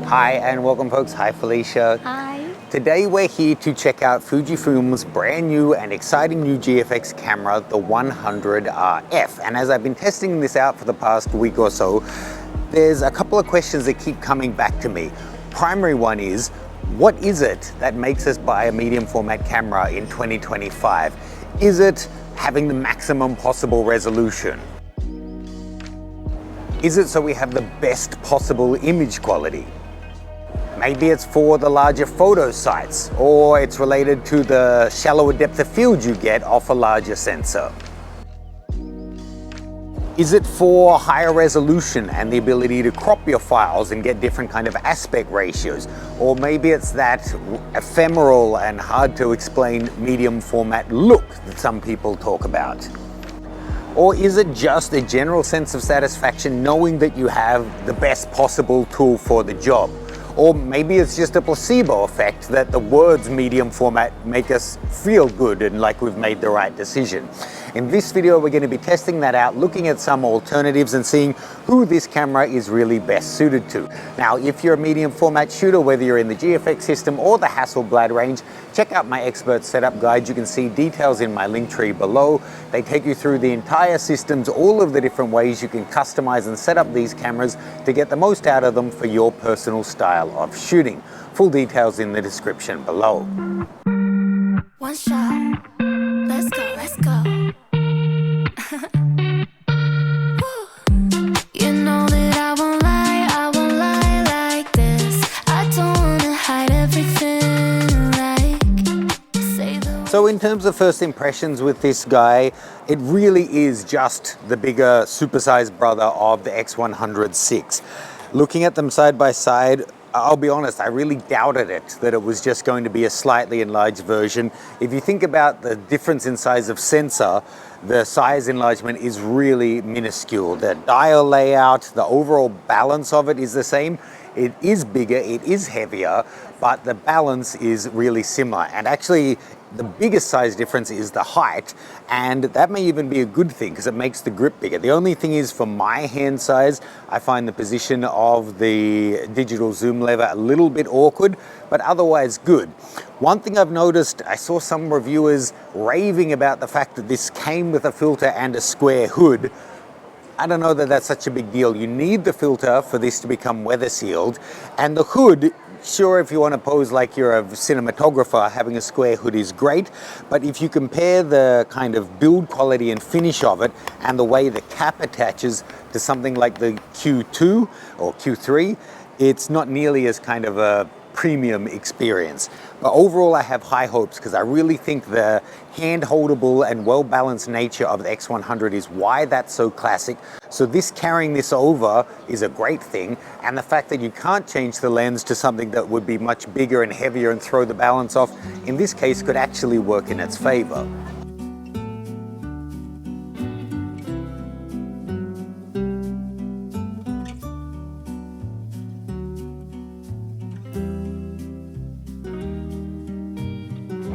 Hi and welcome folks. Hi Felicia. Hi. Today we're here to check out Fujifilm's brand new and exciting new GFX camera, the 100RF. And as I've been testing this out for the past week or so, there's a couple of questions that keep coming back to me. Primary one is, what is it that makes us buy a medium format camera in 2025? Is it having the maximum possible resolution? Is it so we have the best possible image quality? Maybe it's for the larger photo sites, or it's related to the shallower depth of field you get off a larger sensor. Is it for higher resolution and the ability to crop your files and get different kind of aspect ratios? Or maybe it's that ephemeral and hard to explain medium format look that some people talk about. Or is it just a general sense of satisfaction knowing that you have the best possible tool for the job? Or maybe it's just a placebo effect that the words medium format make us feel good and like we've made the right decision. In this video, we're going to be testing that out, looking at some alternatives and seeing who this camera is really best suited to. Now, if you're a medium format shooter, whether you're in the GFX system or the Hasselblad range, check out my expert setup guide. You can see details in my link tree below. They take you through the entire systems, all of the different ways you can customize and set up these cameras to get the most out of them for your personal style of shooting. Full details in the description below. One shot. Let's go, let's go. You know that I won't lie like this. I don't wanna hide everything like. So in terms of first impressions with this guy, it really is just the bigger supersized brother of the X100 VI. Looking at them side by side, I'll be honest, I really doubted it, that it was just going to be a slightly enlarged version. If you think about the difference in size of sensor, the size enlargement is really minuscule. The dial layout, the overall balance of it is the same. It is bigger, it is heavier, but the balance is really similar. And actually, the biggest size difference is the height, and that may even be a good thing because it makes the grip bigger. The only thing is, for my hand size, I find the position of the digital zoom lever a little bit awkward, but otherwise good. One thing I've noticed, I saw some reviewers raving about the fact that this came with a filter and a square hood. I don't know that that's such a big deal. You need the filter for this to become weather sealed, and the hood, sure, if you want to pose like you're a cinematographer, having a square hood is great, but if you compare the kind of build quality and finish of it and the way the cap attaches to something like the Q2 or Q3, it's not nearly as kind of a premium experience. But overall, I have high hopes because I really think the hand-holdable and well-balanced nature of the X100 is why that's so classic. So this carrying this over is a great thing, and the fact that you can't change the lens to something that would be much bigger and heavier and throw the balance off, in this case, could actually work in its favor.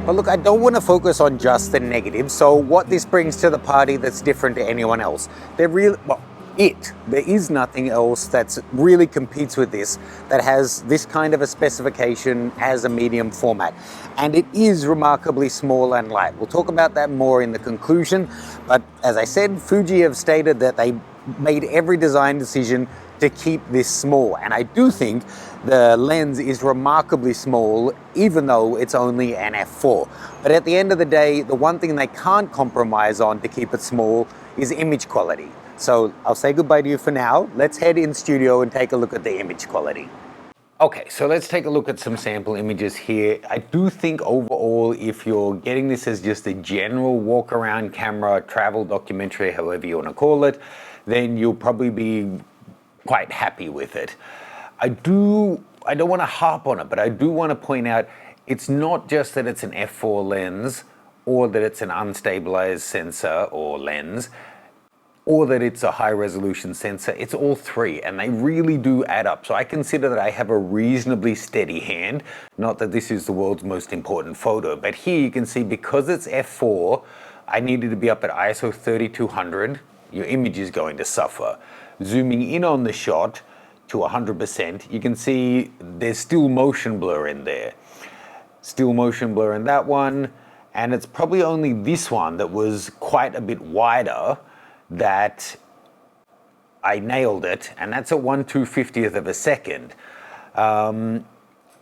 But look, I don't want to focus on just the negatives. So what this brings to the party that's different to anyone else? There is nothing else that really competes with this that has this kind of a specification as a medium format. And it is remarkably small and light. We'll talk about that more in the conclusion. But as I said, Fuji have stated that they made every design decision to keep this small. And I do think the lens is remarkably small, even though it's only an f4. But at the end of the day, the one thing they can't compromise on to keep it small is image quality. So I'll say goodbye to you for now. Let's head in studio and take a look at the image quality. Okay, so let's take a look at some sample images here. I do think overall, if you're getting this as just a general walk around camera, travel documentary, however you want to call it, then you'll probably be quite happy with it. I don't want to harp on it, but I do want to point out it's not just that it's an f4 lens or that it's an unstabilized sensor or lens. or that it's a high resolution sensor. It's all three, and they really do add up. So I consider that I have a reasonably steady hand. Not that this is the world's most important photo, but here you can see because it's f4, I needed to be up at ISO 3200. Your image is going to suffer. Zooming in on the shot to 100%, you can see there's still motion blur in there. Still motion blur in that one, and it's probably only this one that was quite a bit wider that I nailed it, and that's at 1/250th of a second.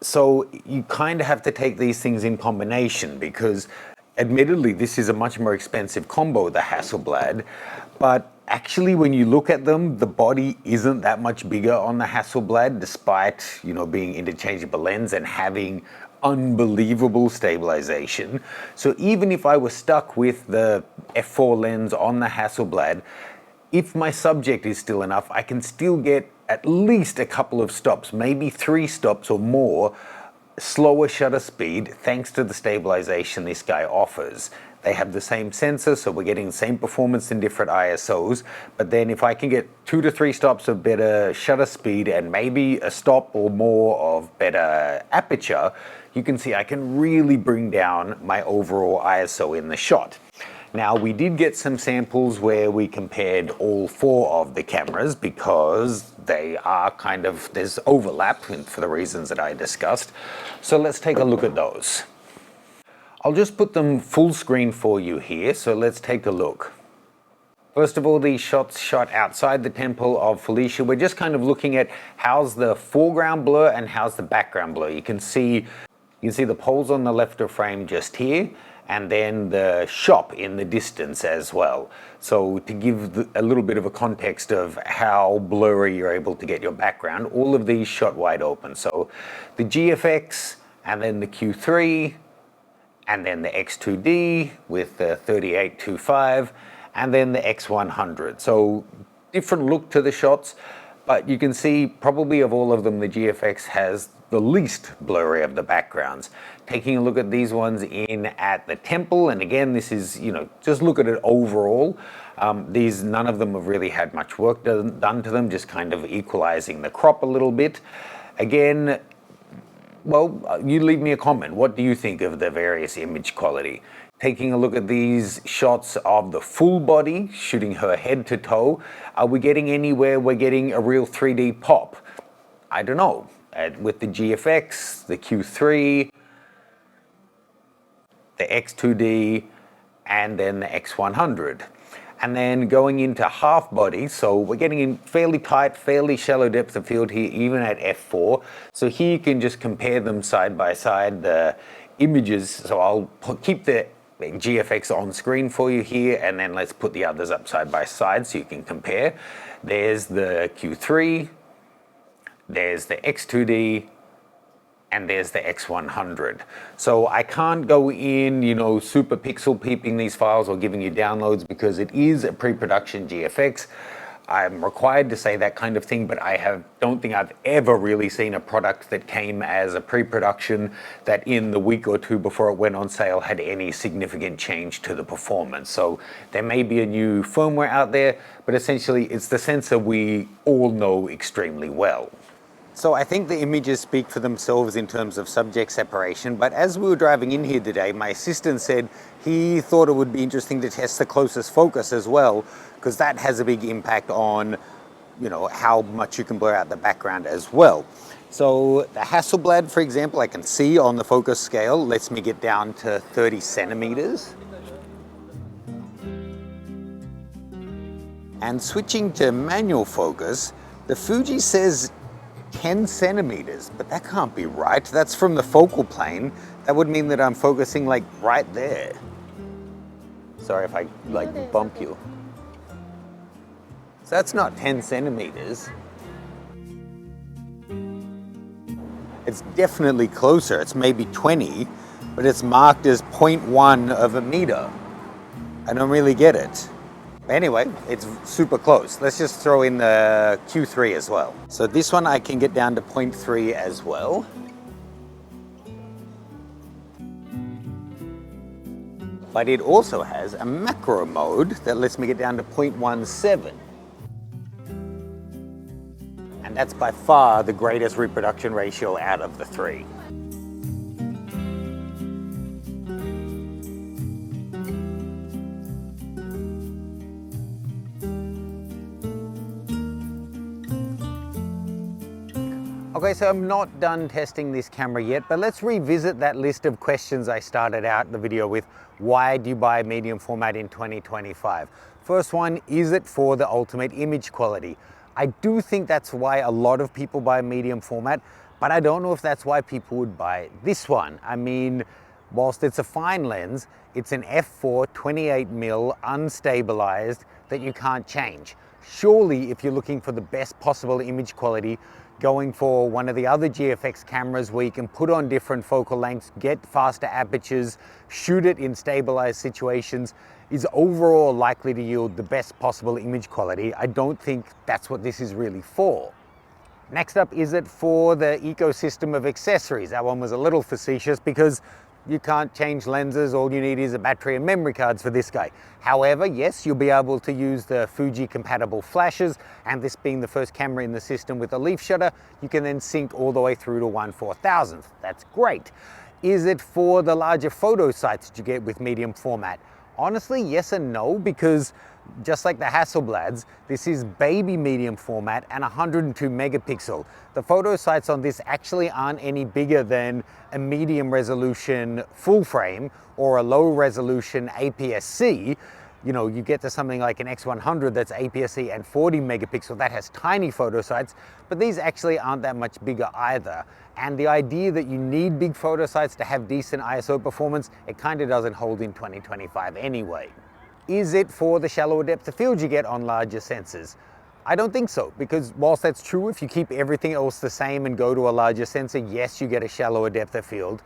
So you kind of have to take these things in combination, because admittedly this is a much more expensive combo, the Hasselblad, but actually when you look at them, the body isn't that much bigger on the Hasselblad, despite, you know, being interchangeable lens and having unbelievable stabilization. So even if I was stuck with the f4 lens on the Hasselblad, if my subject is still enough, I can still get at least a couple of stops, maybe 3 stops or more, slower shutter speed thanks to the stabilization this guy offers. They have the same sensor, so we're getting the same performance in different ISOs, but then if I can get 2 to 3 stops of better shutter speed and maybe a stop or more of better aperture, you can see I can really bring down my overall ISO in the shot. Now, we did get some samples where we compared all 4 of the cameras because they are kind of, there's overlap for the reasons that I discussed. So let's take a look at those. I'll just put them full screen for you here, so let's take a look. First of all, these shots shot outside the temple of Felicia. We're just kind of looking at how's the foreground blur and how's the background blur. You can see the poles on the left of frame just here, and then the shop in the distance as well. So to give a little bit of a context of how blurry you're able to get your background, all of these shot wide open. So the GFX, and then the Q3, and then the X2D with the 38-25, and then the X100. So different look to the shots, but you can see probably of all of them, the GFX has the least blurry of the backgrounds. Taking a look at these ones in at the temple, and again, this is, you know, just look at it overall. None of them have really had much work done to them, just kind of equalizing the crop a little bit. Again, well, you leave me a comment. What do you think of the various image quality? Taking a look at these shots of the full body, shooting her head to toe, are we getting anywhere we're getting a real 3D pop? I don't know. With the GFX, the Q3, the X2D, and then the X100. And then going into half body, so we're getting in fairly tight, fairly shallow depth of field here, even at f4. So here you can just compare them side by side, the images. So I'll keep the GFX on screen for you here, and then let's put the others up side by side so you can compare. There's the Q3, there's the X2D, and there's the X100. So I can't go in, you know, super pixel peeping these files or giving you downloads because it is a pre-production GFX. I'm required to say that kind of thing, but I don't think I've ever really seen a product that came as a pre-production that in the week or two before it went on sale had any significant change to the performance. So there may be a new firmware out there, but essentially it's the sensor we all know extremely well. So I think the images speak for themselves in terms of subject separation, but as we were driving in here today, my assistant said he thought it would be interesting to test the closest focus as well, because that has a big impact on, you know, how much you can blur out the background as well. So the Hasselblad, for example, I can see on the focus scale, lets me get down to 30 centimeters. And switching to manual focus, the Fuji says 10 centimeters, but that can't be right. That's from the focal plane. That would mean that I'm focusing like right there. Sorry if I like bump you. So that's not 10 centimeters. It's definitely closer. It's maybe 20, but it's marked as 0.1 of a meter. I don't really get it. Anyway, it's super close. Let's just throw in the Q3 as well. So this one I can get down to 0.3 as well. but it also has a macro mode that lets me get down to 0.17. And that's by far the greatest reproduction ratio out of the three. Okay, so I'm not done testing this camera yet, but let's revisit that list of questions I started out the video with. Why do you buy medium format in 2025? First one, is it for the ultimate image quality? I do think that's why a lot of people buy medium format, but I don't know if that's why people would buy this one. I mean, whilst it's a fine lens, it's an f4 28mm unstabilized that you can't change. Surely, if you're looking for the best possible image quality, going for one of the other GFX cameras where you can put on different focal lengths, get faster apertures, shoot it in stabilized situations, is overall likely to yield the best possible image quality. I don't think that's what this is really for. Next up, is it for the ecosystem of accessories? That one was a little facetious because you can't change lenses, all you need is a battery and memory cards for this guy. However, yes, you'll be able to use the Fuji compatible flashes, and this being the first camera in the system with a leaf shutter, you can then sync all the way through to 1/4000th. That's great. Is it for the larger photo sites that you get with medium format? Honestly, yes and no, because just like the Hasselblads, this is baby medium format and 102 megapixel. The photo sites on this actually aren't any bigger than a medium resolution full frame or a low resolution APS-C. You know, you get to something like an X100 that's APS-C and 40 megapixel, that has tiny photo sites, but these actually aren't that much bigger either. And the idea that you need big photo sites to have decent ISO performance, it kind of doesn't hold in 2025 anyway. Is it for the shallower depth of field you get on larger sensors? I don't think so, because whilst that's true, if you keep everything else the same and go to a larger sensor, yes, you get a shallower depth of field,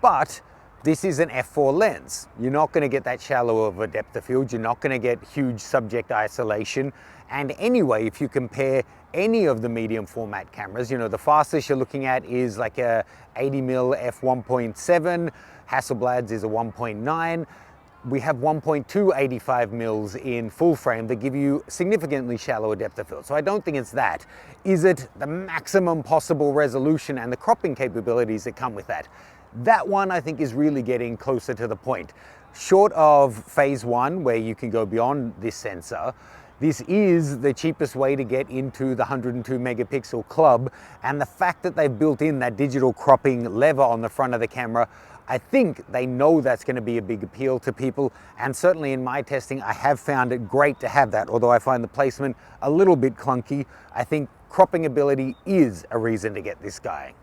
but this is an f4 lens. You're not going to get that shallow of a depth of field. You're not going to get huge subject isolation. And anyway, if you compare any of the medium format cameras, you know, the fastest you're looking at is like a 80mm f1.7, Hasselblad's is a 1.9. We have 1.2 85mm in full frame that give you significantly shallower depth of field. So I don't think it's that. Is it the maximum possible resolution and the cropping capabilities that come with that? That one I think is really getting closer to the point. Short of phase one, where you can go beyond this sensor, this is the cheapest way to get into the 102 megapixel club. And the fact that they've built in that digital cropping lever on the front of the camera, I think they know that's going to be a big appeal to people, and certainly in my testing I have found it great to have that. Although I find the placement a little bit clunky, I think cropping ability is a reason to get this guy.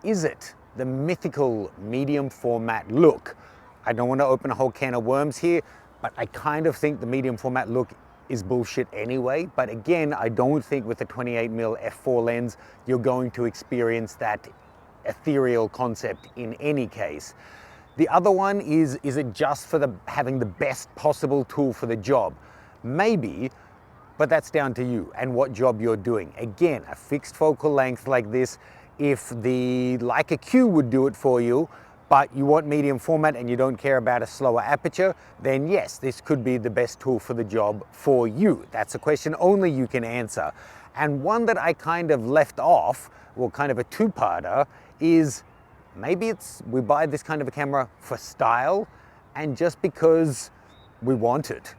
Is it the mythical medium format look? I don't want to open a whole can of worms here, but I kind of think the medium format look is bullshit anyway. But again, I don't think with the 28mm f4 lens you're going to experience that ethereal concept in any case. The other one is it just for having the best possible tool for the job? Maybe, but that's down to you and what job you're doing. Again, a fixed focal length like this, if the Leica Q would do it for you, but you want medium format and you don't care about a slower aperture, then yes, this could be the best tool for the job for you. That's a question only you can answer. And one that I kind of left off, well, kind of a two-parter, is maybe we buy this kind of a camera for style and just because we want it.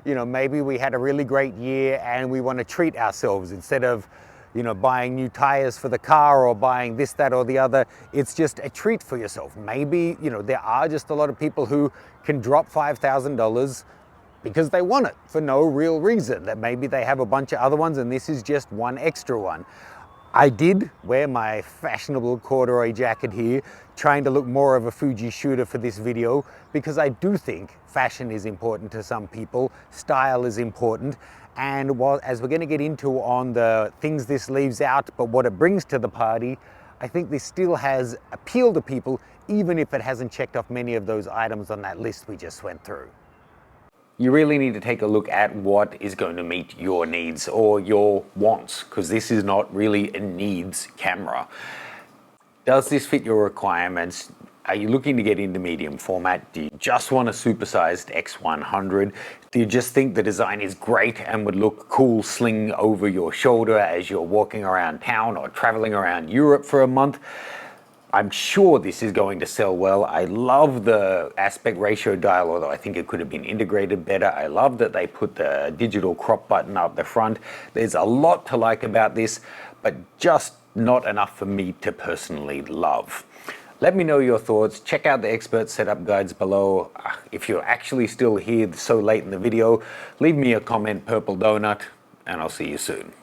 You know, maybe we had a really great year and we want to treat ourselves instead of, you know, buying new tires for the car or buying this, that, or the other. It's just a treat for yourself. Maybe, you know, there are just a lot of people who can drop $5,000 because they want it for no real reason, that maybe they have a bunch of other ones and this is just one extra one. I did wear my fashionable corduroy jacket here, trying to look more of a Fuji shooter for this video, because I do think fashion is important to some people, style is important, and as we're going to get into on the things this leaves out, but what it brings to the party, I think this still has appeal to people, even if it hasn't checked off many of those items on that list we just went through. You really need to take a look at what is going to meet your needs or your wants, because this is not really a needs camera. Does this fit your requirements? Are you looking to get into medium format? Do you just want a supersized X100? Do you just think the design is great and would look cool sling over your shoulder as you're walking around town or traveling around Europe for a month? I'm sure this is going to sell well. I love the aspect ratio dial, although I think it could have been integrated better. I love that they put the digital crop button up the front. There's a lot to like about this, but just not enough for me to personally love. Let me know your thoughts. Check out the expert setup guides below. If you're actually still here so late in the video, leave me a comment, purple donut, and I'll see you soon.